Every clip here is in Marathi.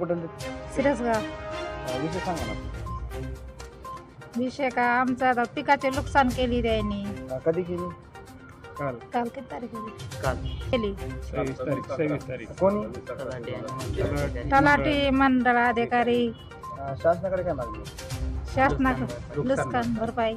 कुठं सिरसगाव. विषय सांगा ना. विषय का आमचं आता पिकाचे नुकसान केली त्यांनी. कधी केली? काल किती तारीख होती? काल केली. 26 तारीख. कोणी? तलाठी मंडळ अधिकारी शासनाकडे काय मागणी? शासनाकडे नुकसान भरपाई.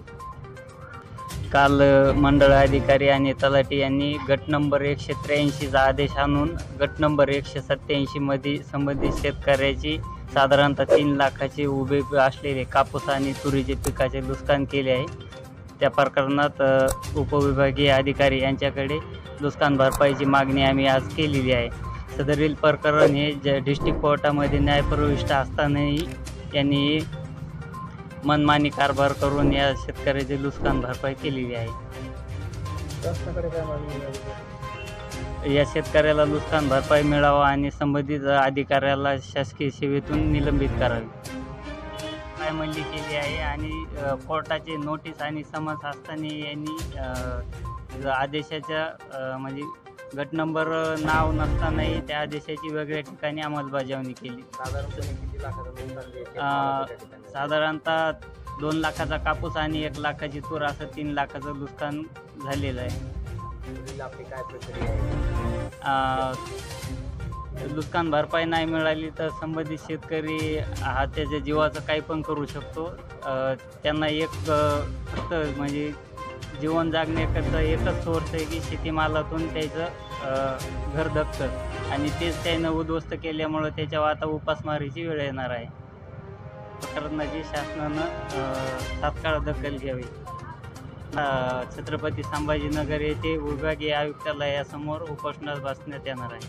काल मंडळ अधिकारी आणि तलाठी यांनी गट नंबर 183चा आदेश आणून गट नंबर 187 मध्ये संबंधित शेतकऱ्याची साधारणतः 3 लाखाचे उभे असलेले कापूस आणि तुरीचे पिकाचे नुकसान केले आहे. त्या प्रकरणात उपविभागीय अधिकारी यांच्याकडे नुकसान भरपाईची मागणी आम्ही आज केलेली आहे. सदरील प्रकरण हे डिस्ट्रिक्ट कोर्टामध्ये न्यायप्रविष्ट असतानाही यांनी मनमानी कारभार करून या शेतकऱ्याची नुकसान भरपाई केलेली आहे. शासनाकडे काय मागणी? या शेतकऱ्याला नुकसान भरपाई मिळावा आणि संबंधित अधिकाऱ्याला शासकीय सेवेतून निलंबित करावे पायमल्ली केली आहे. आणि कोर्टाचे नोटीस आणि समन्स असताना यांनी आदेशाच्या म्हणजे गट नंबर नाव नसतानाही त्या आदेशाची वेगळ्या ठिकाणी अंमलबजावणी केली. साधारणपणे किती लाखाचं नुकसान झालं? साधारणतः 2 लाखाचा कापूस आणि 1 लाखाची तूर असं 3 लाखाचं नुकसान झालेलं आहे. आपली काय प्रक्रिया आहे? नुकसान भरपाई नाही मिळाली तर संबंधित शेतकरी हा त्याच्या जीवाचं काही पण करू शकतो. त्यांना फक्त म्हणजे जीवन जगण्याकरता एकच सोर्स आहे की शेतीमालातून त्याचं घर जगतं आणि तेच त्यानं उद्ध्वस्त केल्यामुळं त्याच्यावर आता उपासमारीची वेळ येणार आहे. प्रकरणाची शासनानं तात्काळ दखल घ्यावी. छत्रपती संभाजीनगर येथे विभागीय आयुक्तालयासमोर उपोषणास बसण्यात येणार आहे.